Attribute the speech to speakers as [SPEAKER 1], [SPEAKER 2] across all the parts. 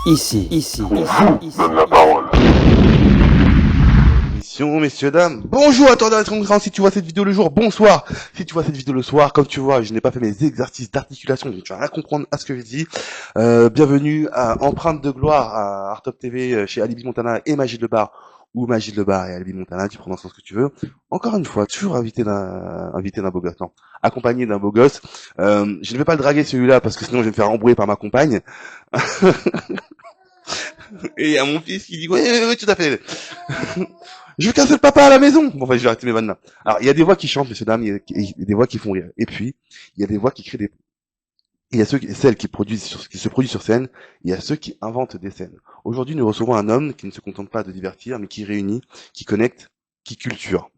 [SPEAKER 1] Donne la parole.
[SPEAKER 2] Mission, messieurs, dames, bonjour à toi dans la si tu vois cette vidéo le jour, bonsoir. Si tu vois cette vidéo le soir, comme tu vois, je n'ai pas fait mes exercices d'articulation, donc tu vas rien comprendre à ce que je dis. Bienvenue à Empreinte de gloire à Art Top TV chez Alibi Montana et Magid Lebar, ou Magid Lebar et Alibi Montana, tu prends dans le sens que tu veux. Encore une fois, toujours invité d'un beau gosse, non, accompagné d'un beau gosse. Je ne vais pas le draguer celui-là parce que sinon je vais me faire embrouiller par ma compagne. Et à mon fils qui dit ouais, tout à fait. Je veux qu'un seul papa à la maison. Bon, enfin, je vais arrêter mes vannes là. Alors, il y a des voix qui chantent, messieurs, dames, il y a des voix qui font rire. Et puis, il y a des voix qui créent des... Il y a celles qui se produisent sur scène, il y a ceux qui inventent des scènes. Aujourd'hui, nous recevons un homme qui ne se contente pas de divertir, mais qui réunit, qui connecte, qui culture.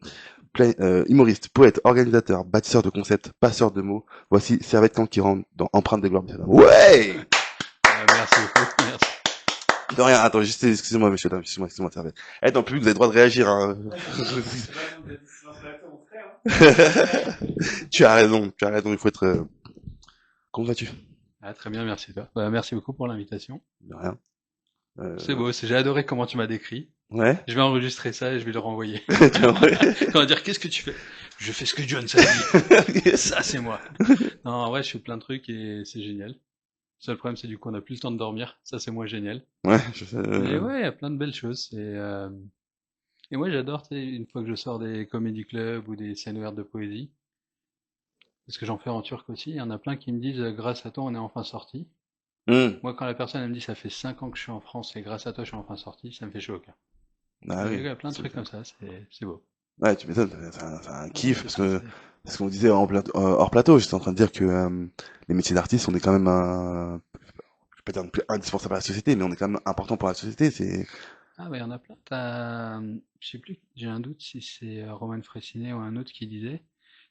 [SPEAKER 2] Humoriste, poète, organisateur, bâtisseur de concepts, passeur de mots. Voici Servette Camp qui rentre dans Empreinte de gloire, messieurs, dames. Ouais!
[SPEAKER 3] Merci beaucoup, merci.
[SPEAKER 2] De rien, attends, juste, excusez-moi, messieurs, dames, excusez-moi, Servette. Eh, dans le public, vous avez le droit de réagir, hein. Tu as raison, il faut être... Comment vas-tu?
[SPEAKER 3] Ah, très bien, merci toi. Merci beaucoup pour l'invitation.
[SPEAKER 2] De rien.
[SPEAKER 3] C'est beau, j'ai adoré comment tu m'as décrit.
[SPEAKER 2] Ouais.
[SPEAKER 3] Je vais enregistrer ça et je vais le renvoyer.
[SPEAKER 2] Tu vois, ouais.
[SPEAKER 3] On va dire, qu'est-ce que tu fais? Je fais ce que John a dit. Ça, c'est moi. Non, en vrai, je fais plein de trucs et c'est génial. Le seul problème, c'est du coup, on n'a plus le temps de dormir. Ça, c'est moins génial.
[SPEAKER 2] Ouais, je sais.
[SPEAKER 3] Mais ouais, il y a plein de belles choses. Et moi, j'adore, tu sais, une fois que je sors des comédie clubs ou des scènes ouvertes de poésie, parce que j'en fais en turc aussi, il y en a plein qui me disent, grâce à toi, on est enfin sorti. Moi, quand la personne elle me dit ça fait 5 ans que je suis en France et grâce à toi je suis enfin sorti, ça me fait chaud au cœur.
[SPEAKER 2] Ah
[SPEAKER 3] Il
[SPEAKER 2] oui.
[SPEAKER 3] y a plein de trucs comme ça, c'est beau.
[SPEAKER 2] Ouais, tu m'étonnes, c'est un
[SPEAKER 3] Ouais,
[SPEAKER 2] kiff,
[SPEAKER 3] c'est
[SPEAKER 2] parce
[SPEAKER 3] ce que
[SPEAKER 2] que,
[SPEAKER 3] c'est.
[SPEAKER 2] parce qu'on disait hors plateau, j'étais en train de dire que les métiers d'artiste, on est quand même je vais pas dire indispensable à la société, mais on est quand même important pour la société, c'est...
[SPEAKER 3] Ah bah il y en a plein. Je sais plus, j'ai un doute si c'est Roman Frécinet ou un autre qui disait,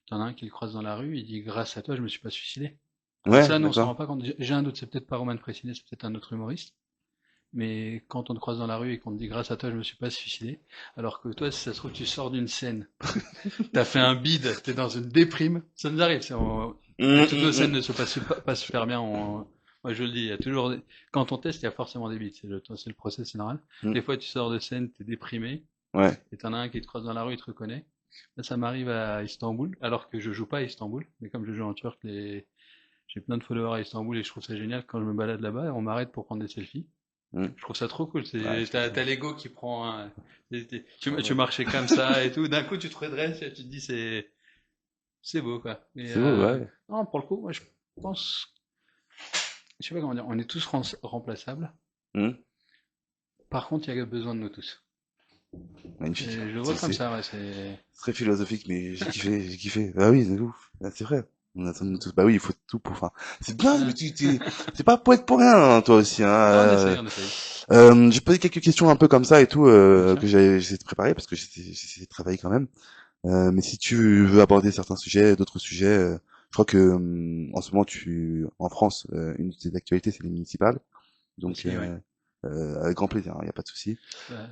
[SPEAKER 3] t'en as un qui le croise dans la rue, il dit grâce à toi je me suis pas suicidé. Alors
[SPEAKER 2] Ouais,
[SPEAKER 3] ça, nous on s'en
[SPEAKER 2] d'accord.
[SPEAKER 3] rend pas compte. J'ai un doute, c'est peut-être pas Roman Frécinet, c'est peut-être un autre humoriste. Mais quand on te croise dans la rue et qu'on te dit grâce à toi je me suis pas suicidé, alors que toi si ça se trouve tu sors d'une scène, t'as fait un bide, t'es dans une déprime, ça nous arrive. Toutes nos scènes ne se passent pas super bien. Moi, je le dis, il y a toujours, quand on teste, il y a forcément des bides. C'est le process, c'est normal.
[SPEAKER 2] Mm.
[SPEAKER 3] Des fois, tu sors de scène, t'es déprimé,
[SPEAKER 2] Ouais.
[SPEAKER 3] et t'en as un qui te croise dans la rue, il te reconnaît. Là, ça m'arrive à Istanbul, alors que je joue pas à Istanbul, mais comme je joue en Turc, j'ai plein de followers à Istanbul et je trouve ça génial quand je me balade là-bas, on m'arrête pour prendre des selfies.
[SPEAKER 2] Mm.
[SPEAKER 3] Je trouve ça trop cool.
[SPEAKER 2] Ouais,
[SPEAKER 3] T'as l'ego qui prend tu
[SPEAKER 2] ouais.
[SPEAKER 3] marchais comme ça et tout. D'un coup, tu te redresses et tu te dis c'est beau, quoi.
[SPEAKER 2] C'est beau, ouais.
[SPEAKER 3] Non, pour le coup, moi, je pense, je sais pas comment dire, on est tous remplaçables.
[SPEAKER 2] Mm.
[SPEAKER 3] Par contre, il y a besoin de nous tous.
[SPEAKER 2] Magnifique.
[SPEAKER 3] Je le vois comme ça, ouais, c'est...
[SPEAKER 2] Très philosophique, mais j'ai kiffé. Ah oui, c'est ouf. Ah, c'est vrai. On attend de tous. Bah oui, il faut tout pour. Enfin, c'est bien, mais
[SPEAKER 3] Ouais.
[SPEAKER 2] c'est pas poète pour rien, hein, toi aussi. Hein.
[SPEAKER 3] Non, on essaye, on essaye.
[SPEAKER 2] J'ai posé quelques questions un peu comme ça et tout
[SPEAKER 3] Bien
[SPEAKER 2] que
[SPEAKER 3] sûr.
[SPEAKER 2] j'ai essayé de préparer parce que j'ai essayé de travailler quand même. Mais si tu veux aborder certains sujets, d'autres sujets, je crois que en ce moment, en France, une de tes actualités, c'est les municipales. Donc,
[SPEAKER 3] Aussi, ouais.
[SPEAKER 2] avec grand plaisir, il n'y a pas de souci.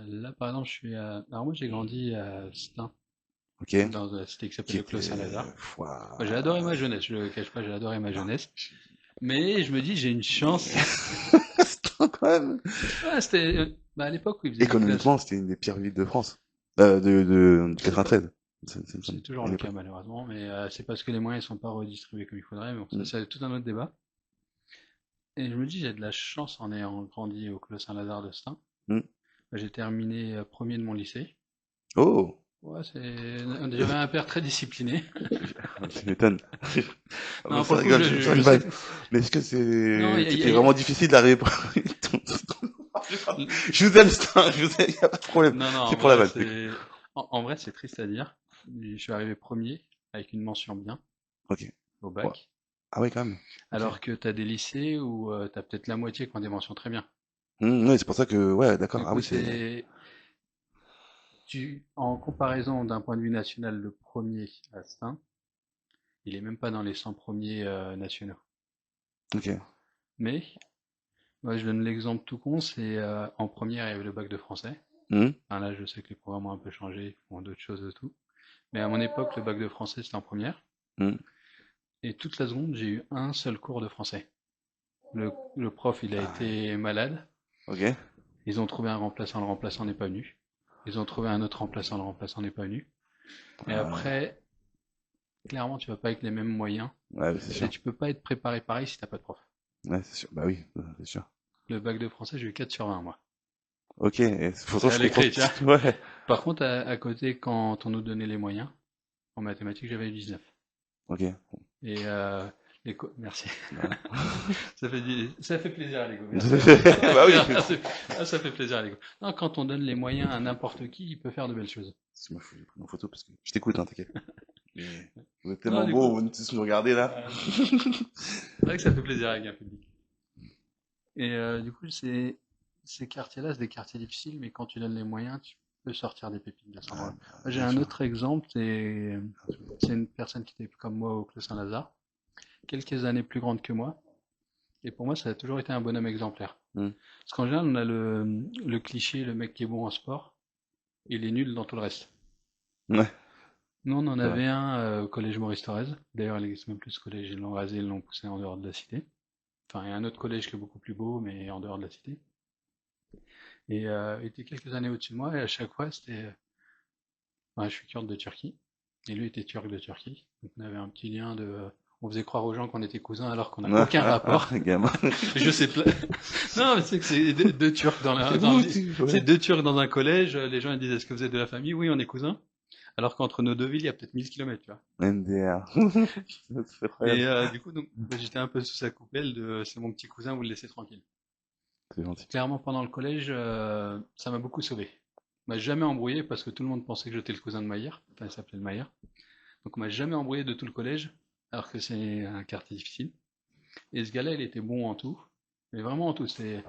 [SPEAKER 3] Là, par exemple, alors moi, j'ai grandi à Stein,
[SPEAKER 2] Ok.
[SPEAKER 3] dans la cité qui s'appelle
[SPEAKER 2] Qui
[SPEAKER 3] le Clos
[SPEAKER 2] était,
[SPEAKER 3] Saint-Lazare. Moi, j'ai adoré
[SPEAKER 2] ouah.
[SPEAKER 3] ma jeunesse, je le cache pas, j'ai adoré ma jeunesse. Mais je me dis, j'ai une chance.
[SPEAKER 2] C'est quand même.
[SPEAKER 3] Ouais, c'était, à l'époque où il faisait des classes.
[SPEAKER 2] Économiquement, c'était une des pires villes de France. Du
[SPEAKER 3] C'est
[SPEAKER 2] 93.
[SPEAKER 3] c'est toujours
[SPEAKER 2] À
[SPEAKER 3] le cas
[SPEAKER 2] l'époque.
[SPEAKER 3] malheureusement, mais c'est parce que les moyens sont pas redistribués comme il faudrait, mais bon, ça
[SPEAKER 2] Mm.
[SPEAKER 3] c'est tout un autre débat. Et je me dis, j'ai de la chance en ayant grandi au Clos Saint-Lazare de Stein.
[SPEAKER 2] Mm.
[SPEAKER 3] J'ai terminé premier de mon lycée.
[SPEAKER 2] Oh!
[SPEAKER 3] Ouais, j'avais un père très discipliné.
[SPEAKER 2] Tu m'étonnes. Ah,
[SPEAKER 3] Non,
[SPEAKER 2] ça
[SPEAKER 3] pour le coup,
[SPEAKER 2] rigole, je
[SPEAKER 3] je
[SPEAKER 2] une
[SPEAKER 3] sais.
[SPEAKER 2] vanne. Mais est-ce que
[SPEAKER 3] Non,
[SPEAKER 2] c'était vraiment difficile d'arriver pour... Je vous aime, Stin, je vous aime, y a pas de problème.
[SPEAKER 3] Non, non,
[SPEAKER 2] C'est
[SPEAKER 3] en
[SPEAKER 2] pour la
[SPEAKER 3] vrai,
[SPEAKER 2] vanne.
[SPEAKER 3] en vrai, c'est triste à dire. Je suis arrivé premier avec une mention bien
[SPEAKER 2] Ok.
[SPEAKER 3] au
[SPEAKER 2] Ouais.
[SPEAKER 3] bac,
[SPEAKER 2] Ah ouais, quand même. Ok.
[SPEAKER 3] alors que t'as des lycées où t'as peut-être la moitié qui ont des mentions très bien.
[SPEAKER 2] Ouais, c'est pour ça que, ouais, d'accord.
[SPEAKER 3] Du
[SPEAKER 2] Ah
[SPEAKER 3] coup,
[SPEAKER 2] oui, c'est...
[SPEAKER 3] en comparaison d'un point de vue national, le premier à Stein, il est même pas dans les 100 premiers nationaux.
[SPEAKER 2] Ok.
[SPEAKER 3] Mais, moi, je donne l'exemple tout con, c'est en première, il y avait le bac de français.
[SPEAKER 2] Hmm.
[SPEAKER 3] Enfin, là, je sais que les programmes ont un peu changé, ils font d'autres choses et tout. Mais à mon époque, le bac de français, c'était en première.
[SPEAKER 2] Hmm.
[SPEAKER 3] Et toute la seconde, j'ai eu un seul cours de français. Le prof, il a
[SPEAKER 2] Ah ouais.
[SPEAKER 3] été malade.
[SPEAKER 2] Ok.
[SPEAKER 3] Ils ont trouvé un remplaçant, le remplaçant n'est pas venu. Ils ont trouvé un autre remplaçant, le remplaçant n'est pas venu. Et
[SPEAKER 2] Ah,
[SPEAKER 3] après, clairement, tu vas pas avec les mêmes moyens.
[SPEAKER 2] ouais, c'est
[SPEAKER 3] Et
[SPEAKER 2] sûr.
[SPEAKER 3] tu peux pas être préparé pareil si t'as pas de prof.
[SPEAKER 2] Ouais, c'est sûr. Bah oui, c'est sûr.
[SPEAKER 3] Le bac de français, j'ai eu 4 sur 20, moi.
[SPEAKER 2] Ok, et pourtant
[SPEAKER 3] C'est à
[SPEAKER 2] je comprends.
[SPEAKER 3] l'écrit, tu vois.
[SPEAKER 2] Ouais.
[SPEAKER 3] Par contre, à côté, quand on nous donnait les moyens, en mathématiques, j'avais eu 19.
[SPEAKER 2] Ok.
[SPEAKER 3] Et merci.
[SPEAKER 2] Voilà.
[SPEAKER 3] Ça fait plaisir à l'ego. Merci.
[SPEAKER 2] Bah oui.
[SPEAKER 3] Merci. Ah, ça fait plaisir à l'ego. Non, quand on donne les moyens à n'importe qui, il peut faire de belles choses.
[SPEAKER 2] C'est moi, faut que je prenne en photo parce que je t'écoute, hein, t'inquiète. Mais vous êtes
[SPEAKER 3] Non,
[SPEAKER 2] tellement
[SPEAKER 3] du
[SPEAKER 2] beau,
[SPEAKER 3] coup,
[SPEAKER 2] vous tous nous regardez là.
[SPEAKER 3] c'est vrai que ça fait plaisir avec un public. Et du coup, ces quartiers-là, c'est des quartiers difficiles, mais quand tu donnes les moyens, tu peux sortir des pépites de cet
[SPEAKER 2] Ah,
[SPEAKER 3] endroit.
[SPEAKER 2] bah,
[SPEAKER 3] Moi, j'ai
[SPEAKER 2] bien
[SPEAKER 3] un
[SPEAKER 2] sûr.
[SPEAKER 3] autre exemple, c'est une personne qui était comme moi au Clos Saint-Lazare, quelques années plus grande que moi, et pour moi, ça a toujours été un bonhomme exemplaire.
[SPEAKER 2] Hmm.
[SPEAKER 3] Parce qu'en général, on a le cliché, le mec qui est bon en sport, il est nul dans tout le reste.
[SPEAKER 2] Ouais,
[SPEAKER 3] Nous, on en
[SPEAKER 2] c'est vrai.
[SPEAKER 3] avait un au collège Maurice Thorez. D'ailleurs, il n'existe même plus ce collège, ils l'ont rasé, ils l'ont poussé en dehors de la cité. Enfin, il y a un autre collège qui est beaucoup plus beau, mais en dehors de la cité. Et il était quelques années au-dessus de moi, et à chaque fois, c'était... Enfin, je suis kurde de Turquie, et lui était turc de Turquie. Donc on avait un petit lien de... On faisait croire aux gens qu'on était cousins alors qu'on n'a aucun rapport.
[SPEAKER 2] Gamin.
[SPEAKER 3] Je sais pas. Non, mais c'est que c'est deux Turcs
[SPEAKER 2] C'est vous,
[SPEAKER 3] c'est
[SPEAKER 2] ouais.
[SPEAKER 3] deux Turcs dans un collège. Les gens ils disent est-ce que vous êtes de la famille? Oui, on est cousins. Alors qu'entre nos deux villes, il y a peut-être 1000 kilomètres, tu vois.
[SPEAKER 2] MDR. C'est
[SPEAKER 3] Et
[SPEAKER 2] incroyable.
[SPEAKER 3] du coup, donc, bah, j'étais un peu sous sa coupelle de c'est mon petit cousin, vous le laissez tranquille.
[SPEAKER 2] C'est gentil.
[SPEAKER 3] Clairement, pendant le collège, ça m'a beaucoup sauvé. On m'a jamais embrouillé parce que tout le monde pensait que j'étais le cousin de Maillard. Enfin, il s'appelait le Maillard. Donc on m'a jamais embrouillé de tout le collège, alors que c'est un quartier difficile. Et ce gars-là, il était bon en tout. Mais vraiment en tout. C'est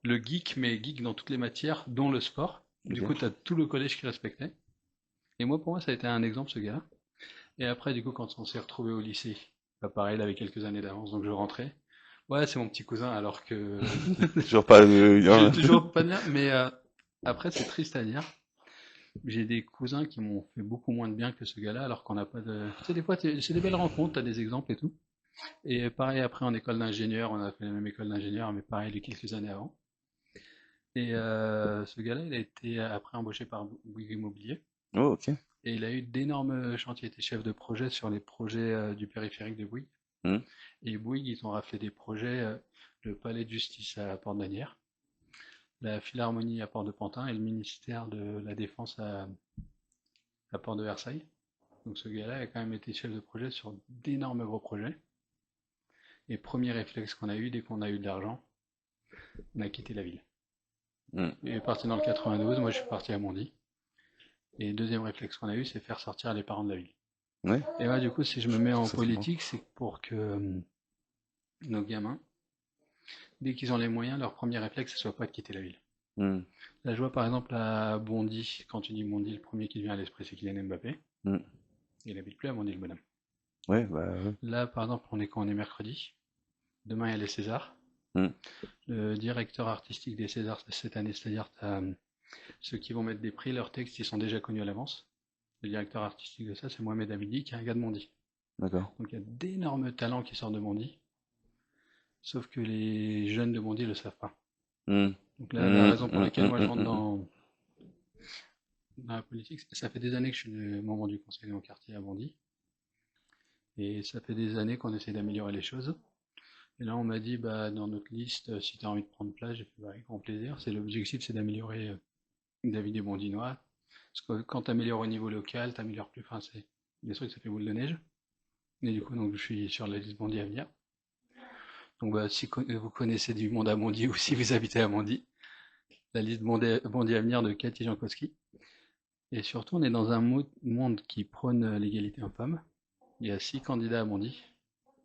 [SPEAKER 3] le geek, mais geek dans toutes les matières, dont le sport. Du coup,
[SPEAKER 2] Ok.
[SPEAKER 3] tu as tout le collège qui respectait. Et moi, pour moi, ça a été un exemple, ce gars-là. Et après, du coup, quand on s'est retrouvé au lycée, bah, pareil, il avait quelques années d'avance, donc je rentrais. Ouais, c'est mon petit cousin, alors que
[SPEAKER 2] Toujours pas de
[SPEAKER 3] j'ai
[SPEAKER 2] lien.
[SPEAKER 3] toujours pas de lien. Mais après, c'est triste à dire. J'ai des cousins qui m'ont fait beaucoup moins de bien que ce gars-là, alors qu'on n'a pas de... Tu sais, des fois, c'est des belles rencontres, t'as des exemples et tout. Et pareil, après, en école d'ingénieur, on a fait la même école d'ingénieur, mais pareil, les quelques années avant. Et ce gars-là, il a été après embauché par Bouygues Immobilier.
[SPEAKER 2] Oh, ok.
[SPEAKER 3] Et il a eu d'énormes chantiers. Il était chef de projet sur les projets du périphérique de Bouygues.
[SPEAKER 2] Hmm.
[SPEAKER 3] Et Bouygues, ils ont raflé des projets, le palais de justice à Port-d'Anière, la Philharmonie à Port-de-Pantin et le ministère de la Défense à Port de Versailles. Donc ce gars-là a quand même été chef de projet sur d'énormes gros projets. Et premier réflexe qu'on a eu dès qu'on a eu de l'argent, on a quitté la ville.
[SPEAKER 2] Hmm.
[SPEAKER 3] Il est parti dans le 92, moi je suis parti à Bondy. Et deuxième réflexe qu'on a eu, c'est faire sortir les parents de la ville.
[SPEAKER 2] Ouais,
[SPEAKER 3] Et moi, du coup, si je me
[SPEAKER 2] je
[SPEAKER 3] mets
[SPEAKER 2] trouve
[SPEAKER 3] en
[SPEAKER 2] ça trop bien.
[SPEAKER 3] politique, c'est pour que nos gamins, dès qu'ils ont les moyens, leur premier réflexe, ce soit pas de quitter la ville.
[SPEAKER 2] Hmm.
[SPEAKER 3] Là, je vois par exemple à Bondy, quand tu dis Bondy, le premier qui vient à l'esprit, c'est Kylian Mbappé.
[SPEAKER 2] Hmm.
[SPEAKER 3] Il habite plus à Bondy, le bonhomme.
[SPEAKER 2] Ouais, bah, ouais.
[SPEAKER 3] Là, par exemple, on est mercredi. Demain, il y a les Césars.
[SPEAKER 2] Hmm.
[SPEAKER 3] Le directeur artistique des Césars cette année, c'est-à-dire ceux qui vont mettre des prix, leurs textes, ils sont déjà connus à l'avance. Le directeur artistique de ça, c'est Mohamed Hamidi, qui est un gars de Bondy.
[SPEAKER 2] D'accord.
[SPEAKER 3] Donc il y a d'énormes talents qui sortent de Bondy, sauf que les jeunes de Bondy ne le savent pas.
[SPEAKER 2] Hmm.
[SPEAKER 3] Donc là, la
[SPEAKER 2] Hmm,
[SPEAKER 3] raison pour
[SPEAKER 2] hmm,
[SPEAKER 3] laquelle
[SPEAKER 2] hmm,
[SPEAKER 3] moi je
[SPEAKER 2] hmm,
[SPEAKER 3] rentre
[SPEAKER 2] hmm, hmm.
[SPEAKER 3] dans la politique, ça fait des années que je suis membre du conseil de mon quartier à Bondy, et ça fait des années qu'on essaie d'améliorer les choses. Et là, on m'a dit, bah, dans notre liste, si tu as envie de prendre place, j'ai fait, bah, avec grand plaisir. C'est l'objectif, c'est d'améliorer la vie des Bondinois. Parce que quand tu améliores au niveau local, tu améliores plus. Enfin, c'est bien sûr que ça fait boule de neige. Et du coup, donc, je suis sur la liste Bondy à venir. Donc, bah, si vous connaissez du monde à Bondy ou si vous habitez à Bondy, la liste Bondy à venir de Cathy Jankowski. Et surtout, on est dans un monde qui prône l'égalité homme-femme. Il y a 6 candidats à Bondy.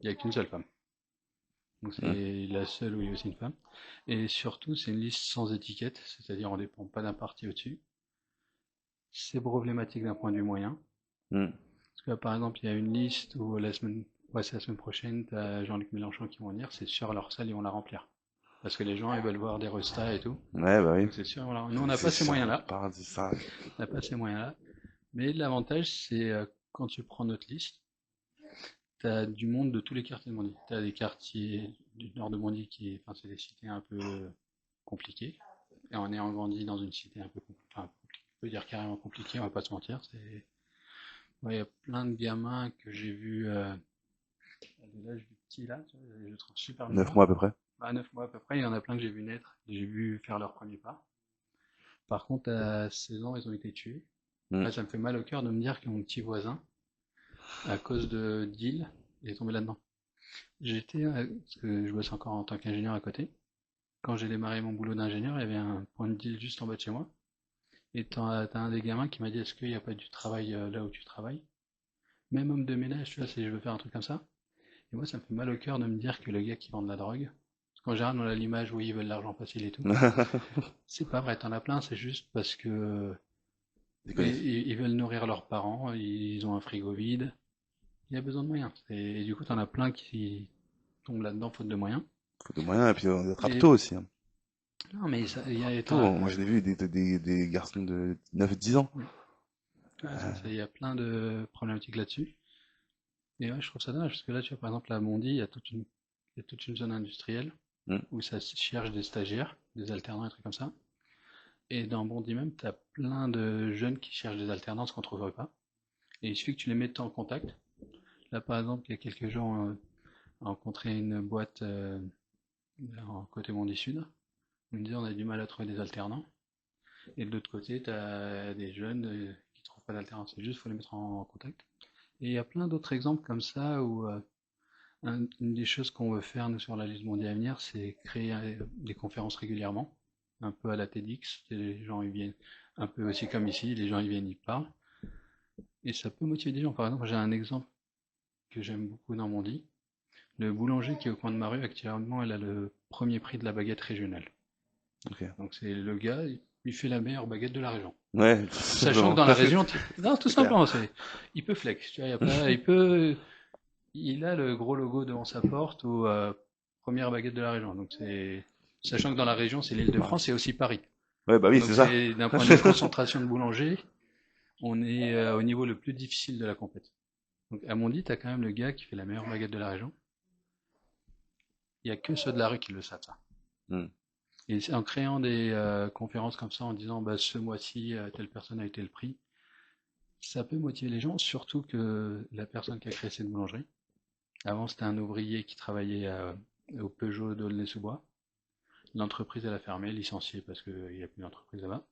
[SPEAKER 3] Il n'y a qu'une seule femme. Donc,
[SPEAKER 2] Hmm.
[SPEAKER 3] c'est la seule où il y a aussi une femme. Et surtout, c'est une liste sans étiquette, c'est-à-dire on ne dépend pas d'un parti au-dessus. C'est problématique d'un point de vue moyen.
[SPEAKER 2] Hmm.
[SPEAKER 3] Parce que là, par exemple, il y a une liste où ouais, c'est la semaine prochaine, tu as Jean-Luc Mélenchon qui vont venir, c'est sûr, leur salle, ils vont la remplir. Parce que les gens, ils veulent voir des restats et tout.
[SPEAKER 2] Ouais, bah oui.
[SPEAKER 3] Donc c'est sûr, voilà. Nous, on n'a
[SPEAKER 2] C'est
[SPEAKER 3] pas ces
[SPEAKER 2] sûr.
[SPEAKER 3] moyens-là.
[SPEAKER 2] Parle de ça.
[SPEAKER 3] On n'a pas ces moyens-là. Mais l'avantage, c'est quand tu prends notre liste, tu as du monde de tous les quartiers de Bondy. Tu as des quartiers du nord de Bondy enfin, c'est des cités un peu compliqué. Et en ayant grandi dans une cité un peu enfin, on peut dire carrément compliquée, on va pas se mentir. Ouais, il y a plein de gamins que j'ai vus de l'âge du petit là, tu vois, je trouve super
[SPEAKER 2] 9
[SPEAKER 3] mignon.
[SPEAKER 2] mois à peu près.
[SPEAKER 3] À 9 mois à peu près, il y en a plein que j'ai vu naître, j'ai vu faire leur premier pas. Par contre, à 16 ans, ils ont été tués.
[SPEAKER 2] Mm.
[SPEAKER 3] Là, ça me fait mal au cœur de me dire que mon petit voisin, à cause de deal, il est tombé là-dedans. Parce que je bosse encore en tant qu'ingénieur à côté. Quand j'ai démarré mon boulot d'ingénieur, il y avait un point de deal juste en bas de chez moi. Et t'as un des gamins qui m'a dit, est-ce qu'il n'y a pas du travail là où tu travailles? Même homme de ménage, tu vois, si je veux faire un truc comme ça. Et moi, ça me fait mal au cœur de me dire que le gars qui vend de la drogue, parce qu'en général, on a l'image où ils veulent l'argent facile et tout. C'est pas vrai, t'en as plein, c'est juste parce que
[SPEAKER 2] Déconner.
[SPEAKER 3] ils veulent nourrir leurs parents, ils ont un frigo vide, il y a besoin de moyens. Et du coup, t'en as plein qui tombent là-dedans faute de moyens.
[SPEAKER 2] Faut des moyens, et puis on attrape
[SPEAKER 3] Et
[SPEAKER 2] tôt aussi. Hein.
[SPEAKER 3] non, mais
[SPEAKER 2] Tôt, hein. Moi, je l'ai vu, des garçons de 9-10 ans.
[SPEAKER 3] ouais, il y a plein de problématiques là-dessus. Et ouais, je trouve ça dommage, parce que là, tu vois, par exemple, à Bondy, il y a toute une zone industrielle
[SPEAKER 2] Mm.
[SPEAKER 3] où ça se cherche des stagiaires, des alternants, et trucs comme ça. Et dans Bondy même, tu as plein de jeunes qui cherchent des alternances qu'on ne trouverait pas. Et il suffit que tu les mettes en contact. Là, par exemple, il y a quelques jours, on a rencontré une boîte en côté Bondy Sud. On me dit on a du mal à trouver des alternants. Et de l'autre côté, tu as des jeunes qui ne trouvent pas d'alternance. C'est juste, faut les mettre en contact. Et il y a plein d'autres exemples comme ça où une des choses qu'on veut faire, nous, sur la liste mondiale à venir, c'est créer des conférences régulièrement, un peu à la TEDx. Les gens, ils viennent, un peu aussi comme ici, les gens, ils viennent, ils parlent. Et ça peut motiver des gens. Par exemple, j'ai un exemple que j'aime beaucoup dans mon lit. Le boulanger qui est au coin de ma rue, actuellement, il a le premier prix de la baguette régionale.
[SPEAKER 2] Ok.
[SPEAKER 3] Donc c'est le gars, il fait la meilleure baguette de la région.
[SPEAKER 2] Ouais, tout
[SPEAKER 3] Sachant que
[SPEAKER 2] simplement.
[SPEAKER 3] dans la région, non, tout
[SPEAKER 2] C'est clair.
[SPEAKER 3] simplement, il peut flex. Tu vois, y a pas, il peut, il a le gros logo devant sa porte ou première baguette de la région. Donc sachant que dans la région, c'est l'Île-de-France et aussi Paris.
[SPEAKER 2] Ouais, bah oui,
[SPEAKER 3] Donc
[SPEAKER 2] c'est ça.
[SPEAKER 3] c'est d'un point de vue concentration de boulanger, on est au niveau le plus difficile de la compète. Donc à Mondi, t'as quand même le gars qui fait la meilleure baguette de la région. Il y a que ceux de la rue qui le savent ça.
[SPEAKER 2] Mm.
[SPEAKER 3] Et c'est en créant des conférences comme ça, en disant bah, ce mois-ci, telle personne a été le prix, ça peut motiver les gens, surtout que la personne qui a créé cette boulangerie, avant c'était un ouvrier qui travaillait au Peugeot d'Aulnay-sous-Bois. L'entreprise elle a fermé, licencié parce qu'il n'y a plus d'entreprise là-bas.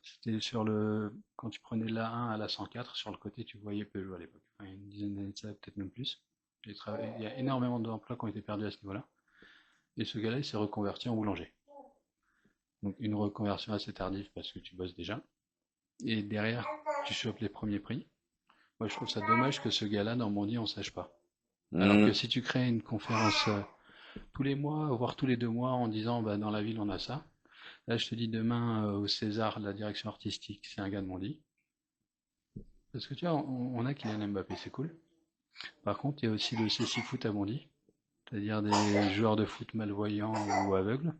[SPEAKER 3] C'était quand tu prenais la 1 à la 104, sur le côté tu voyais Peugeot à l'époque. Enfin, il y a une dizaine d'années de ça, peut-être même plus. Il y a énormément d'emplois qui ont été perdus à ce niveau-là. Et ce gars-là, il s'est reconverti en boulanger. Donc une reconversion assez tardive parce que tu bosses déjà. Et derrière, tu chopes les premiers prix. Moi, je trouve ça dommage que ce gars-là, dans Bondy, on sache pas. Alors que
[SPEAKER 2] Mm.
[SPEAKER 3] si tu crées une conférence tous les mois, voire tous les 2 mois, en disant, bah, dans la ville, on a ça. Là, je te dis demain, au César, la direction artistique, c'est un gars de Bondy. Parce que tu vois, on a Kylian Mbappé, c'est cool. Par contre, il y a aussi le CC Foot à Bondy, c'est-à-dire des joueurs de foot malvoyants ou aveugles.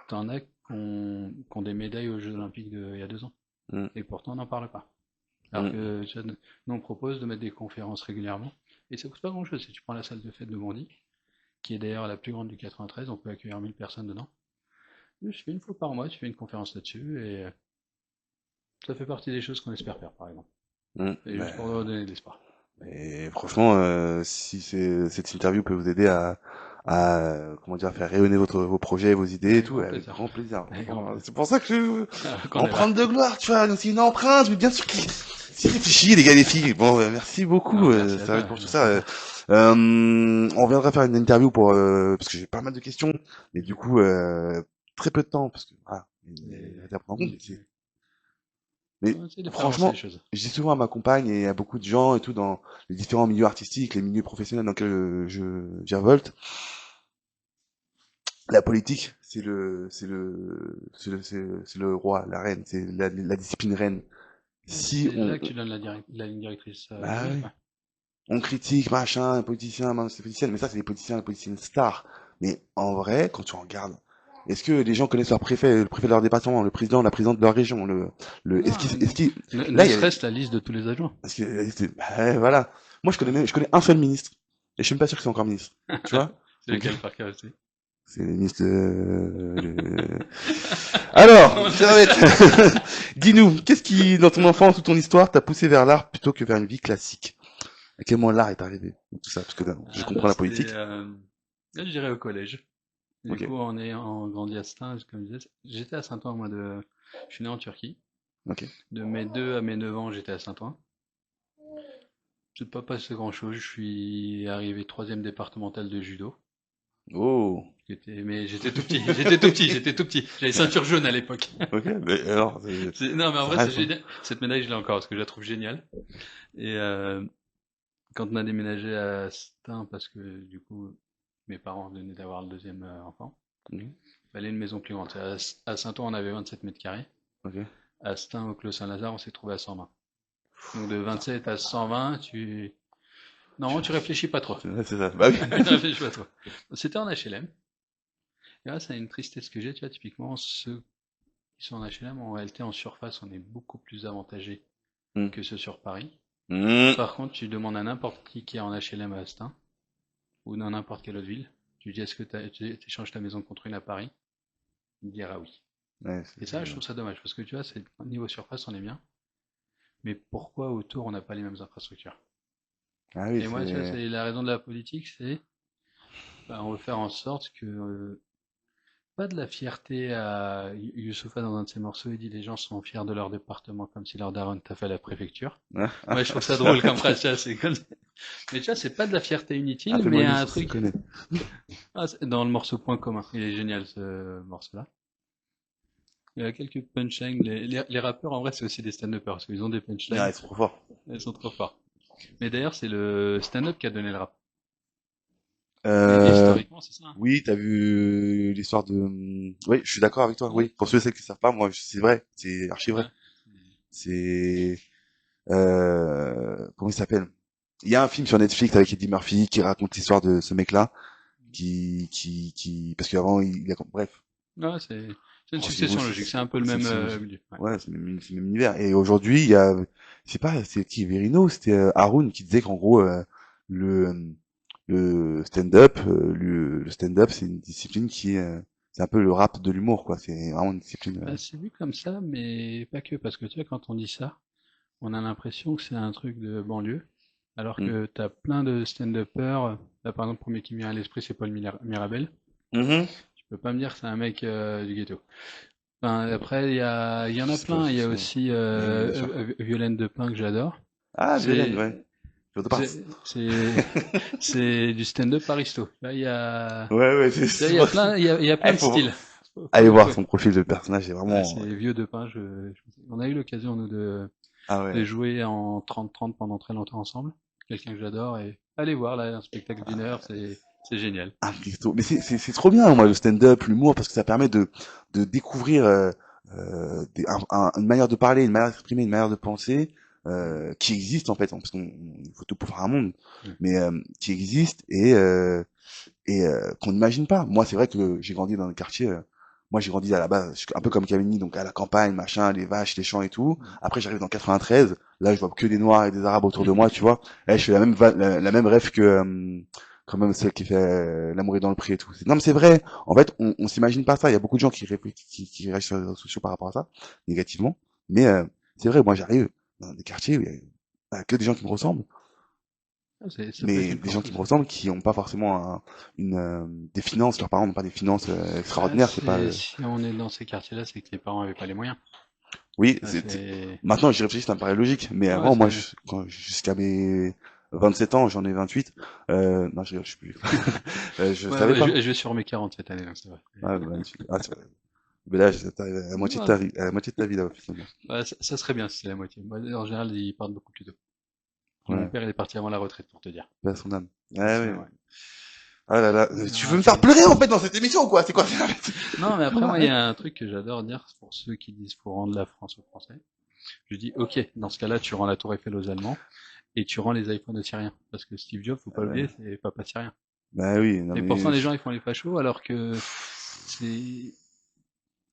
[SPEAKER 3] T'en as qui ont des médailles aux Jeux Olympiques il y a 2 ans.
[SPEAKER 2] Mm.
[SPEAKER 3] Et pourtant, on n'en parle pas. Alors
[SPEAKER 2] Mm.
[SPEAKER 3] que tu vois, nous, on propose de mettre des conférences régulièrement. Et ça coûte pas grand-chose. Si tu prends la salle de fête de Bondy, qui est d'ailleurs la plus grande du 93, on peut accueillir 1000 personnes dedans. Je fais une fois par mois, tu fais une conférence là-dessus, et ça fait partie des choses qu'on espère faire, par exemple.
[SPEAKER 2] Mm.
[SPEAKER 3] Et juste pour leur donner de l'espoir.
[SPEAKER 2] Et franchement, si cette interview peut vous aider comment dire, faire rayonner vos projets, vos idées et
[SPEAKER 3] Avec
[SPEAKER 2] tout,
[SPEAKER 3] grand
[SPEAKER 2] avec
[SPEAKER 3] plaisir.
[SPEAKER 2] grand plaisir.
[SPEAKER 3] Avec grand plaisir.
[SPEAKER 2] C'est pour ça que
[SPEAKER 3] Qu'on est là.
[SPEAKER 2] empreinte de gloire, tu vois, c'est une empreinte, mais bien sûr qu'il s'y réfléchit, les gars, les filles. Bon, merci beaucoup,
[SPEAKER 3] Non, merci à
[SPEAKER 2] ça va
[SPEAKER 3] toi.
[SPEAKER 2] être pour tout
[SPEAKER 3] Merci à
[SPEAKER 2] ça.
[SPEAKER 3] toi.
[SPEAKER 2] On viendra faire une interview parce que j'ai pas mal de questions, mais du coup, très peu de temps, parce que, voilà, à prendre en compte, mais
[SPEAKER 3] On essaie de faire avancer les
[SPEAKER 2] franchement,
[SPEAKER 3] choses.
[SPEAKER 2] je dis souvent à ma compagne et à beaucoup de gens et tout dans les différents milieux artistiques, les milieux professionnels dans lesquels je virevolte, la politique, c'est le roi, la reine, c'est la discipline reine. Si
[SPEAKER 3] C'est là que tu donnes la ligne directrice du
[SPEAKER 2] bah
[SPEAKER 3] reste,
[SPEAKER 2] oui,
[SPEAKER 3] quoi.
[SPEAKER 2] on critique machin, un politicien, c'est politicien, mais ça c'est des politiciens, les politiciennes stars. Mais en vrai, quand tu regardes, est-ce que les gens connaissent leur préfet, le préfet de leur département, le président, la présidente de leur région,
[SPEAKER 3] Non,
[SPEAKER 2] est-ce qu'il,
[SPEAKER 3] ne
[SPEAKER 2] là il y a,
[SPEAKER 3] serait-ce la liste de tous les adjoints.
[SPEAKER 2] parce que, bah, voilà. Moi, je connais un seul ministre. Et je suis même pas sûr que c'est encore ministre. Tu vois?
[SPEAKER 3] C'est
[SPEAKER 2] Donc,
[SPEAKER 3] lequel par curiosité?
[SPEAKER 2] C'est le ministre Alors, Servette, dis-nous, qu'est-ce qui, dans ton enfance ou ton histoire, t'a poussé vers l'art plutôt que vers une vie classique? À quel moment l'art est arrivé? Tout ça, parce que je comprends la
[SPEAKER 3] C'était,
[SPEAKER 2] politique.
[SPEAKER 3] là, je dirais au collège. Du
[SPEAKER 2] Ok,
[SPEAKER 3] coup, en ayant grandi à Stein, comme je disais, j'étais à Saint-Ouen, moi, je suis né en Turquie.
[SPEAKER 2] ok.
[SPEAKER 3] De mes 2 à mes 9 ans, j'étais à Saint-Ouen. C'est pas passé grand-chose. Je suis arrivé troisième départemental de judo.
[SPEAKER 2] Oh,
[SPEAKER 3] Mais j'étais tout petit, j'étais tout petit, j'étais tout petit. J'avais ceinture jaune à l'époque.
[SPEAKER 2] ok, mais alors,
[SPEAKER 3] Non, mais en
[SPEAKER 2] ça
[SPEAKER 3] vrai, c'est
[SPEAKER 2] reste, hein.
[SPEAKER 3] génial. Cette médaille, je l'ai encore parce que je la trouve géniale. Et quand on a déménagé à Stein, parce que du coup, mes parents venaient d'avoir le deuxième enfant,
[SPEAKER 2] Mhm,
[SPEAKER 3] il fallait une maison plus grande. À Saint-Ouen, on avait 27 mètres carrés.
[SPEAKER 2] ok.
[SPEAKER 3] À Stein, au Clos Saint-Lazare, on s'est trouvé à 120. Donc de 27 à 120, non, tu réfléchis pas trop.
[SPEAKER 2] Ouais, c'est ça. Bah oui.
[SPEAKER 3] Tu réfléchis pas trop. C'était en HLM. Et là, c'est une tristesse que j'ai, tu vois, typiquement, ceux qui sont en HLM, en réalité, en surface, on est beaucoup plus avantagés
[SPEAKER 2] Mhm.
[SPEAKER 3] que ceux sur Paris.
[SPEAKER 2] Mhm.
[SPEAKER 3] Par contre, tu demandes à n'importe qui est en HLM à Astin, ou dans n'importe quelle autre ville, tu lui dis est-ce que tu échanges ta maison contre une à Paris? Il dira oui.
[SPEAKER 2] Ouais,
[SPEAKER 3] Et ça, je trouve ça dommage, parce que tu vois, c'est niveau surface, on est bien, mais pourquoi autour, on n'a pas les mêmes infrastructures?
[SPEAKER 2] ah oui,
[SPEAKER 3] Et moi, tu vois, c'est la raison de la politique, c'est bah, on veut faire en sorte que pas de la fierté à Youssoupha dans un de ses morceaux, il dit les gens sont fiers de leur département comme si leur daronne t'a fait à la préfecture. Moi, je trouve ça drôle comme phrase, tu vois, c'est comme... Mais tu vois, c'est pas de la fierté inutile,
[SPEAKER 2] Fais-moi
[SPEAKER 3] mais
[SPEAKER 2] une
[SPEAKER 3] un
[SPEAKER 2] liste, je
[SPEAKER 3] truc...
[SPEAKER 2] connais.
[SPEAKER 3] Ah, dans le morceau Point commun, il est génial ce morceau-là. Il y a quelques punchlines. Les rappeurs, en vrai, c'est aussi des stand-uppers, parce qu'ils ont des
[SPEAKER 2] Ah,
[SPEAKER 3] punchlines.
[SPEAKER 2] ils sont trop forts.
[SPEAKER 3] Elles sont trop forts. Mais d'ailleurs, c'est le stand-up qui a donné le rap. Et
[SPEAKER 2] Euh,
[SPEAKER 3] historiquement, c'est ça, hein.
[SPEAKER 2] oui, t'as vu l'histoire de... Oui, je suis d'accord avec toi.
[SPEAKER 3] Ouais,
[SPEAKER 2] Oui, pour ceux et celles qui savent pas, moi, c'est vrai. C'est archi vrai.
[SPEAKER 3] ouais.
[SPEAKER 2] C'est... comment il s'appelle? Il y a un film sur Netflix avec Eddie Murphy qui raconte l'histoire de ce mec-là, parce qu'avant, bref.
[SPEAKER 3] Ouais, c'est une
[SPEAKER 2] Grosso modo,
[SPEAKER 3] succession logique. C'est un peu le
[SPEAKER 2] c'est
[SPEAKER 3] même
[SPEAKER 2] logique.
[SPEAKER 3] milieu. Ouais.
[SPEAKER 2] Ouais, c'est le même univers. Et aujourd'hui, il y a, je sais pas, c'est qui, Verino, c'était Haroun qui disait qu'en gros, le, le stand-up, le stand-up, c'est une discipline c'est un peu le rap de l'humour, quoi. C'est vraiment une discipline.
[SPEAKER 3] Bah, c'est vu comme ça, mais pas que. Parce que tu vois, quand on dit ça, on a l'impression que c'est un truc de banlieue. Alors
[SPEAKER 2] Hmm.
[SPEAKER 3] que t'as plein de stand-uppers. Là, par exemple, le premier qui me vient à l'esprit, c'est Paul Mirabel.
[SPEAKER 2] Mhm.
[SPEAKER 3] Tu peux pas me dire que c'est un mec du ghetto. Enfin, après, il y en
[SPEAKER 2] Je
[SPEAKER 3] a
[SPEAKER 2] sais pas,
[SPEAKER 3] plein.
[SPEAKER 2] je
[SPEAKER 3] Il y a
[SPEAKER 2] sais pas.
[SPEAKER 3] aussi
[SPEAKER 2] Oui, bien sûr.
[SPEAKER 3] Violaine Depin que j'adore.
[SPEAKER 2] Ah, Violaine,
[SPEAKER 3] C'est,
[SPEAKER 2] ouais. Je te passe.
[SPEAKER 3] c'est du stand-up aristo. Là,
[SPEAKER 2] Ouais, ouais,
[SPEAKER 3] tu vois, il y a plein, il y a plein
[SPEAKER 2] Eh,
[SPEAKER 3] de styles. Faut
[SPEAKER 2] aller
[SPEAKER 3] le
[SPEAKER 2] voir
[SPEAKER 3] jouer.
[SPEAKER 2] son profil de personnage, c'est
[SPEAKER 3] Ouais,
[SPEAKER 2] vraiment,
[SPEAKER 3] c'est vieux Depin. On a eu l'occasion, nous,
[SPEAKER 2] ah
[SPEAKER 3] de
[SPEAKER 2] ouais.
[SPEAKER 3] jouer en 30-30 pendant très longtemps ensemble. Quelqu'un que j'adore et allez voir, là, un spectacle d'une heure, c'est génial.
[SPEAKER 2] Ah, mais c'est trop bien, moi, le stand-up, l'humour, parce que ça permet de découvrir une manière de parler, une manière d'exprimer, une manière de penser qui existe en fait, hein, parce qu'on il faut tout pour faire un monde,
[SPEAKER 3] Ouais.
[SPEAKER 2] mais qui existe et qu'on n'imagine pas. Moi, c'est vrai que j'ai grandi dans le quartier. Moi, j'ai grandi à la base, un peu comme Camille, donc à la campagne, machin, les vaches, les champs et tout. Après, j'arrive dans 93. Là, je vois que des Noirs et des Arabes autour de moi, tu vois. Et je fais la même rêve que quand même celle qui fait l'amour est dans le pré et tout. Non, mais c'est vrai. En fait, on s'imagine pas ça. Il y a beaucoup de gens qui réagissent sur les réseaux sociaux par rapport à ça, négativement. Mais c'est vrai. Moi, j'arrive dans des quartiers où il y a que des gens qui me ressemblent,
[SPEAKER 3] Ah, ça peut être
[SPEAKER 2] mais
[SPEAKER 3] une
[SPEAKER 2] des gens
[SPEAKER 3] force
[SPEAKER 2] qui me
[SPEAKER 3] aussi.
[SPEAKER 2] ressemblent qui n'ont pas forcément des finances, leurs parents n'ont pas des finances
[SPEAKER 3] Bah,
[SPEAKER 2] extraordinaires, c'est pas
[SPEAKER 3] si on est dans ces quartiers-là, c'est que les parents avaient pas les moyens.
[SPEAKER 2] oui,
[SPEAKER 3] Ah,
[SPEAKER 2] maintenant j'y réfléchis, ça me paraît logique, mais
[SPEAKER 3] ouais,
[SPEAKER 2] avant moi jusqu'à mes 27 ans, j'en ai 28. Non, je rigole, je suis plus je
[SPEAKER 3] ouais,
[SPEAKER 2] savais
[SPEAKER 3] ouais,
[SPEAKER 2] pas.
[SPEAKER 3] je vais sur mes 40 cette année, donc ça va.
[SPEAKER 2] Ouais, 28. Ah, c'est vrai. Mais là, t'arrives à la moitié de
[SPEAKER 3] Ouais,
[SPEAKER 2] ta vie, à la moitié de ta vie là officiellement.
[SPEAKER 3] ouais, ça serait bien si c'est la moitié. Moi, en général, ils partent beaucoup plus tôt. Mon
[SPEAKER 2] Ouais,
[SPEAKER 3] père, il est parti avant la retraite, pour te dire.
[SPEAKER 2] paix à son âme. Ouais, ouais.
[SPEAKER 3] Ouais.
[SPEAKER 2] Ah là là, tu veux me faire
[SPEAKER 3] Génération.
[SPEAKER 2] pleurer en fait dans cette émission ou quoi? C'est quoi?
[SPEAKER 3] Non, mais après, moi, il y a un truc que j'adore dire pour ceux qui disent faut rendre la France aux Français. Je dis, ok, dans ce cas-là, tu rends la Tour Eiffel aux Allemands et tu rends les iPhones aux Syriens. Parce que Steve Jobs, faut pas
[SPEAKER 2] Ouais.
[SPEAKER 3] l'oublier, c'est papa syrien.
[SPEAKER 2] Bah oui, non
[SPEAKER 3] Et pourtant,
[SPEAKER 2] mais
[SPEAKER 3] les gens, ils font les fachos, alors que c'est... Tu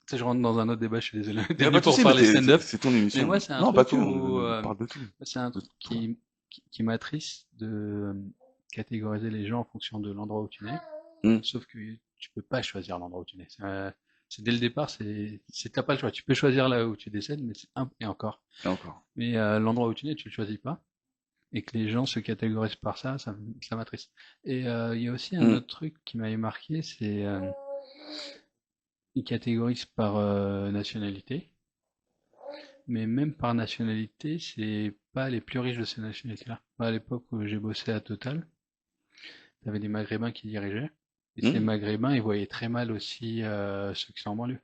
[SPEAKER 3] sais, je rentre dans un autre débat, je suis désolé.
[SPEAKER 2] y
[SPEAKER 3] T'es
[SPEAKER 2] a pas
[SPEAKER 3] venu
[SPEAKER 2] de
[SPEAKER 3] pour
[SPEAKER 2] souci, mais
[SPEAKER 3] parler stand-up.
[SPEAKER 2] c'est ton
[SPEAKER 3] Mais
[SPEAKER 2] émission.
[SPEAKER 3] moi, c'est un
[SPEAKER 2] Non, pas
[SPEAKER 3] truc
[SPEAKER 2] que,
[SPEAKER 3] où...
[SPEAKER 2] on parle de tout.
[SPEAKER 3] c'est un
[SPEAKER 2] De
[SPEAKER 3] truc
[SPEAKER 2] tout.
[SPEAKER 3] qui m'attriste de catégoriser les gens en fonction de l'endroit où tu nais.
[SPEAKER 2] Hmm.
[SPEAKER 3] Sauf que tu peux pas choisir l'endroit où tu nais. Dès le départ, t'as pas le choix. Tu peux choisir là où tu décèdes, mais et encore.
[SPEAKER 2] Et encore.
[SPEAKER 3] Mais l'endroit où tu nais, tu le choisis pas. Et que les gens se catégorisent par ça, ça m'attriste. Et il y a aussi un
[SPEAKER 2] Hmm.
[SPEAKER 3] autre truc qui m'avait marqué, c'est ils catégorisent par nationalité. Mais même par nationalité, c'est pas les plus riches de ces nationalités-là. Moi, à l'époque où j'ai bossé à Total, il y avait des Maghrébins qui dirigeaient. Et ces
[SPEAKER 2] Hmm.
[SPEAKER 3] Maghrébins, ils voyaient très mal aussi ceux qui sont en banlieue.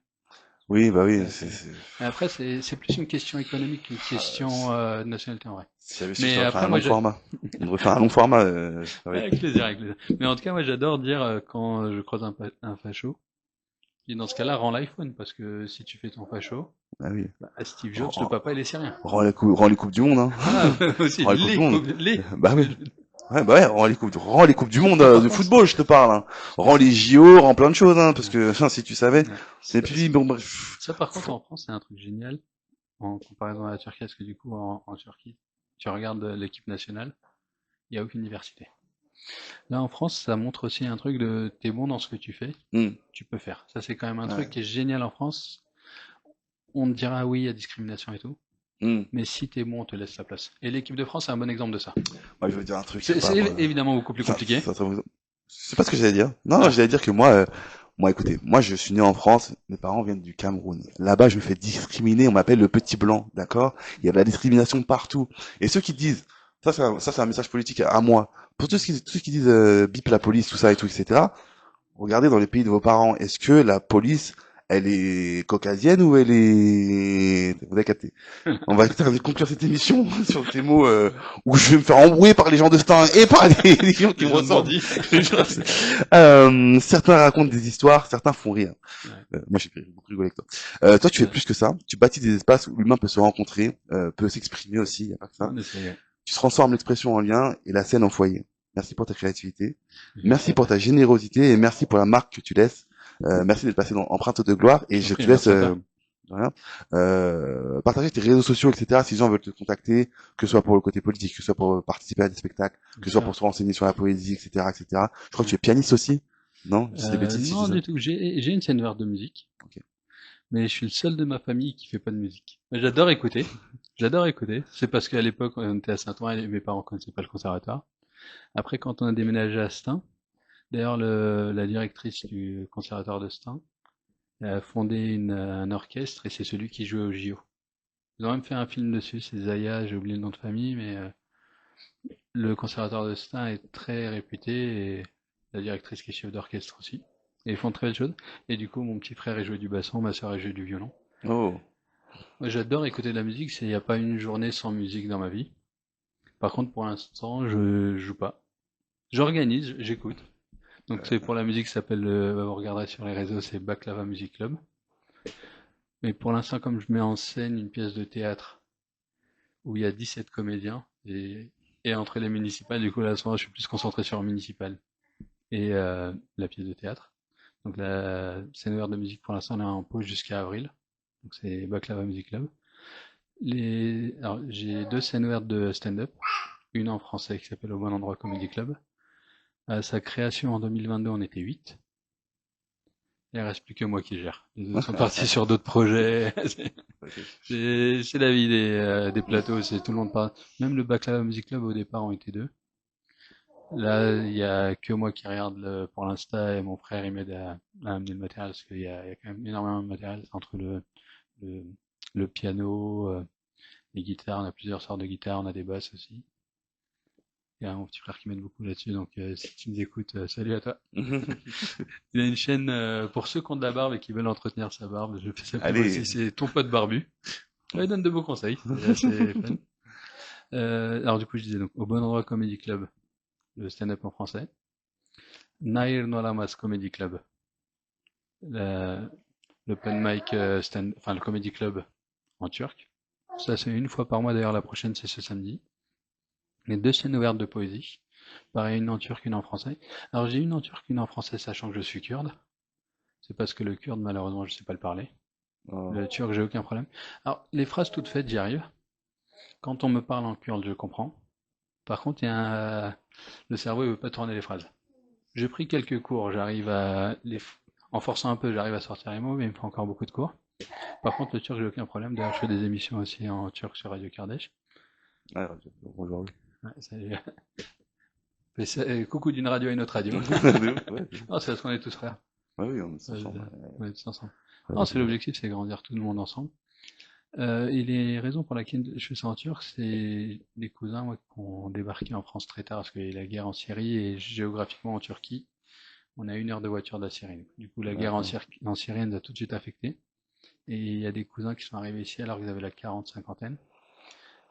[SPEAKER 2] Oui, bah oui,
[SPEAKER 3] C'est- Mais après, c'est plus une question économique qu'une question de nationalité en vrai.
[SPEAKER 2] si j'avais su, je
[SPEAKER 3] Mais
[SPEAKER 2] t'aurais fait un
[SPEAKER 3] après,
[SPEAKER 2] long format. On devrait faire un long format, avec.
[SPEAKER 3] avec plaisir, avec plaisir. Mais en tout cas, moi, j'adore dire quand je croise un facho, et dans ce cas-là, rends l'iPhone, parce que si tu fais ton facho,
[SPEAKER 2] Ah oui.
[SPEAKER 3] bah, à Steve Jobs, le
[SPEAKER 2] Rends,
[SPEAKER 3] papa, il est syrien.
[SPEAKER 2] rends les coupes du monde, hein.
[SPEAKER 3] Ah, aussi,
[SPEAKER 2] Rends les coupes du monde.
[SPEAKER 3] les,
[SPEAKER 2] Bah
[SPEAKER 3] parce que
[SPEAKER 2] oui. Ouais, bah ouais, rends les coupes du monde
[SPEAKER 3] par
[SPEAKER 2] de
[SPEAKER 3] contre,
[SPEAKER 2] football, je te parle, hein. Rends les JO, rends plein de choses, hein, parce que, enfin, si tu savais.
[SPEAKER 3] ouais.
[SPEAKER 2] Et puis, bon, bref.
[SPEAKER 3] Ça, par contre, en France, c'est un truc génial, en comparaison à la Turquie, parce que du coup, en Turquie, tu regardes l'équipe nationale, il n'y a aucune diversité. Là, en France, ça montre aussi un truc de t'es bon dans ce que tu fais,
[SPEAKER 2] Hmm.
[SPEAKER 3] tu peux faire. Ça, c'est quand même un truc
[SPEAKER 2] Ouais.
[SPEAKER 3] qui est génial en France. On te dira oui, il y a discrimination et tout,
[SPEAKER 2] Hmm.
[SPEAKER 3] mais si t'es bon, on te laisse la place. Et l'équipe de France, c'est un bon exemple de ça.
[SPEAKER 2] Moi, je veux dire un truc par
[SPEAKER 3] C'est
[SPEAKER 2] rapport
[SPEAKER 3] évidemment beaucoup plus compliqué.
[SPEAKER 2] c'est pas ce que j'allais dire. Non, non,
[SPEAKER 3] Ah,
[SPEAKER 2] j'allais dire que moi, écoutez, moi, je suis né en France, mes parents viennent du Cameroun. Là-bas, je me fais discriminer, on m'appelle le petit blanc, d'accord? Il y a de la discrimination partout. Et ceux qui disent, c'est un message politique à moi. Pour tous ceux qui disent, bip la police, tout ça et tout, etc. Regardez dans les pays de vos parents, est-ce que la police, elle est caucasienne ou elle est... Vous avez capté. On va conclure cette émission sur ces mots où je vais me faire embrouiller par les gens de Stein et par les gens qui
[SPEAKER 3] les
[SPEAKER 2] me
[SPEAKER 3] gens de
[SPEAKER 2] ressemblent.
[SPEAKER 3] bandits.
[SPEAKER 2] Certains racontent des histoires, certains font rire.
[SPEAKER 3] Ouais,
[SPEAKER 2] Moi, j'ai beaucoup rigolé avec toi. Toi, tu fais
[SPEAKER 3] ouais.
[SPEAKER 2] plus que ça. Tu bâtis des espaces où l'humain peut se rencontrer, peut s'exprimer aussi, il n'y a pas que ça.
[SPEAKER 3] On essaye, ouais.
[SPEAKER 2] Tu transformes l'expression en lien et la scène en foyer. Merci pour ta créativité.
[SPEAKER 3] Merci
[SPEAKER 2] Merci
[SPEAKER 3] à
[SPEAKER 2] pour
[SPEAKER 3] toi.
[SPEAKER 2] ta générosité et merci pour la marque que tu laisses. Merci d'être passé dans Empreinte de gloire et
[SPEAKER 3] Je t'en
[SPEAKER 2] je te
[SPEAKER 3] prie,
[SPEAKER 2] laisse
[SPEAKER 3] merci à toi.
[SPEAKER 2] rien, partager tes réseaux sociaux, etc. Si les gens veulent te contacter, que ce soit pour le côté politique, que ce soit pour participer à des spectacles,
[SPEAKER 3] Bien
[SPEAKER 2] que ce soit pour
[SPEAKER 3] sûr.
[SPEAKER 2] se renseigner sur la poésie, etc., etc. Je crois que tu
[SPEAKER 3] Ouais.
[SPEAKER 2] es pianiste aussi, non? C'est des bêtises si je dis
[SPEAKER 3] Non,
[SPEAKER 2] ça.
[SPEAKER 3] du tout. J'ai une scène verte de musique,
[SPEAKER 2] Ok.
[SPEAKER 3] mais je suis le seul de ma famille qui fait pas de musique. Mais j'adore écouter. J'adore écouter. C'est parce qu'à l'époque, on était à Saint-Ouen et mes parents connaissaient pas le conservatoire. Après, quand on a déménagé à Stein, d'ailleurs, la directrice du conservatoire de Stein a fondé un orchestre et c'est celui qui jouait au JO. Ils ont même fait un film dessus, c'est Zaya, j'ai oublié le nom de famille, mais le conservatoire de Stein est très réputé et la directrice qui est chef d'orchestre aussi. Et ils font de très belles choses. Et du coup, mon petit frère est joué du basson, ma soeur est joué du violon.
[SPEAKER 2] Oh.
[SPEAKER 3] Moi, j'adore écouter de la musique, il n'y a pas une journée sans musique dans ma vie. Par contre, pour l'instant, je joue pas. J'organise, j'écoute. Donc c'est pour la musique, ça s'appelle, vous regarderez sur les réseaux, c'est Baklava Music Club. Mais pour l'instant, comme je mets en scène une pièce de théâtre où il y a 17 comédiens, et entre les municipales, du coup là, à ce moment, je suis plus concentré sur le municipal et la pièce de théâtre. Donc la scène ouverte de musique, pour l'instant, elle est en pause jusqu'à avril. Donc c'est Baklava Music Club. Alors, j'ai deux scènes ouvertes de stand-up. Une en français qui s'appelle Au Bon Endroit Comedy Club. À sa création en 2022, on était 8. Il ne reste plus que moi qui gère. Les autres sont partis sur d'autres projets.
[SPEAKER 2] Ok.
[SPEAKER 3] C'est la vie des plateaux, c'est tout le monde part. Même le Baklava Music Club au départ ont été deux. Là, il y a que moi qui regarde pour l'insta et mon frère il m'aide à amener le matériel parce qu'il y a quand même énormément de matériel entre le, le piano, les guitares, on a plusieurs sortes de guitares, on a des basses aussi. Il y a mon petit frère qui m'aide beaucoup là-dessus, donc si tu nous écoutes, salut à toi. Il a une chaîne pour ceux qui ont de la barbe et qui veulent entretenir sa barbe, je fais sa pub aussi,
[SPEAKER 2] Allez.
[SPEAKER 3] c'est Ton pote barbu. Ouais, il donne de beaux conseils, c'est assez fun. Alors du coup, je disais donc Au Bon Endroit Comedy Club, le stand-up en français. Nair Nolamas Comedy Club, la- l'open mic enfin le comedy club en turc. Ça c'est une fois par mois, d'ailleurs la prochaine c'est ce samedi. Les deux scènes ouvertes de poésie. Pareil, une en turc, une en français. Alors j'ai une en turc, une en français, sachant que je suis kurde. C'est parce que le kurde, malheureusement, je sais pas le parler.
[SPEAKER 2] Oh.
[SPEAKER 3] Le turc, j'ai aucun problème. Alors, les phrases toutes faites, j'y arrive. Quand on me parle en kurde, je comprends. Par contre, le cerveau, il veut pas tourner les phrases. J'ai pris quelques cours, en forçant un peu, j'arrive à sortir les mots, mais il me faut encore beaucoup de cours. Par contre, le turc, j'ai aucun problème. D'ailleurs, je fais des émissions aussi en turc sur Radio Kardeş.
[SPEAKER 2] Ouais, bonjour, oui.
[SPEAKER 3] Ouais, coucou d'une radio à une autre radio.
[SPEAKER 2] De ouf, ouais, de ouf.
[SPEAKER 3] Non, c'est parce qu'on est tous frères.
[SPEAKER 2] Ouais, oui, on est
[SPEAKER 3] Ouais,
[SPEAKER 2] ensemble.
[SPEAKER 3] on est tous ensemble.
[SPEAKER 2] Ouais,
[SPEAKER 3] Non,
[SPEAKER 2] ouais,
[SPEAKER 3] c'est l'objectif, c'est grandir tout le monde ensemble. Et les raisons pour lesquelles je fais ça en turc, c'est des cousins moi, qui ont débarqué en France très tard parce qu'il y a eu la guerre en Syrie et géographiquement en Turquie, on a 1 heure de voiture de la Syrie. Du coup, la guerre
[SPEAKER 2] d'accord.
[SPEAKER 3] en Syrie nous a tout de suite affectés. Et il y a des cousins qui sont arrivés ici alors qu'ils avaient la cinquantaine.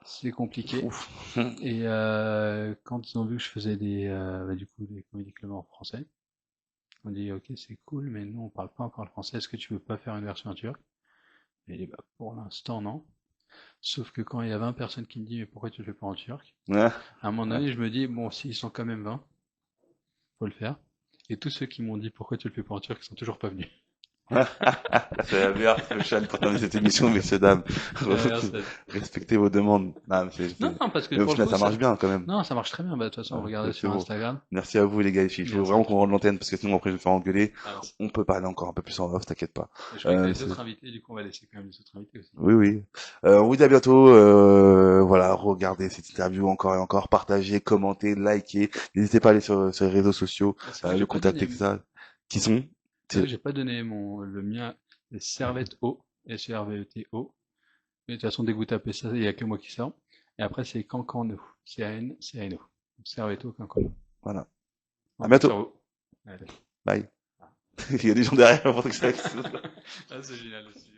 [SPEAKER 3] C'est compliqué.
[SPEAKER 2] Ouf.
[SPEAKER 3] Et quand ils ont vu que je faisais du coup, des comédies clubs en français, on dit ok c'est cool, mais nous on parle pas encore le français. Est-ce que tu veux pas faire une version en turc? Et bah, pour l'instant non. Sauf que quand il y a 20 personnes qui me disent mais pourquoi tu le fais pas en turc?
[SPEAKER 2] Ouais,
[SPEAKER 3] À un moment
[SPEAKER 2] ouais.
[SPEAKER 3] donné je me dis bon s'ils sont quand même 20, faut le faire. Et tous ceux qui m'ont dit pourquoi tu le fais pas en turc, ils sont toujours pas venus.
[SPEAKER 2] C'est la meilleure chaîne pour terminer cette émission, messieurs, dames.
[SPEAKER 3] Merci.
[SPEAKER 2] Respectez vos demandes. Non,
[SPEAKER 3] Non, non, parce que
[SPEAKER 2] mais au
[SPEAKER 3] pour le
[SPEAKER 2] final,
[SPEAKER 3] coup,
[SPEAKER 2] ça marche bien quand même.
[SPEAKER 3] non, ça marche très bien. Bah, de toute façon,
[SPEAKER 2] Ouais,
[SPEAKER 3] regardez
[SPEAKER 2] c'est
[SPEAKER 3] sur
[SPEAKER 2] bon.
[SPEAKER 3] Instagram.
[SPEAKER 2] Merci à vous, les gars et filles. Il faut
[SPEAKER 3] Merci.
[SPEAKER 2] vraiment qu'on rende l'antenne parce que sinon après je vais me faire engueuler.
[SPEAKER 3] Merci.
[SPEAKER 2] On peut parler encore un peu plus en off, t'inquiète pas.
[SPEAKER 3] Je croyais que t'avais
[SPEAKER 2] C'est-
[SPEAKER 3] d'autres invités, du coup, on va laisser quand même les autres invités aussi.
[SPEAKER 2] Oui, oui. On vous dit à bientôt. Voilà, regardez cette interview encore et encore, partagez, commentez, likez. N'hésitez pas à aller sur les réseaux sociaux,
[SPEAKER 3] Ah, c'est vrai que
[SPEAKER 2] le
[SPEAKER 3] j'ai pas donné,
[SPEAKER 2] contacter, etc. Qui sont?
[SPEAKER 3] c'est vrai que
[SPEAKER 2] C'est-
[SPEAKER 3] j'ai pas donné le mien, c'est Servette O, S-E-R-V-E-T-O. Mais de toute façon, dès que vous tapez ça, il y a que moi qui sort. Et après, c'est Cancano. C-A-N-C-A-N-O. Servetto, Cancano.
[SPEAKER 2] Voilà. À
[SPEAKER 3] On compte
[SPEAKER 2] bientôt.
[SPEAKER 3] sur vous. Allez.
[SPEAKER 2] Bye. Il y a des gens derrière, pour que ça.
[SPEAKER 3] Ah, c'est génial aussi.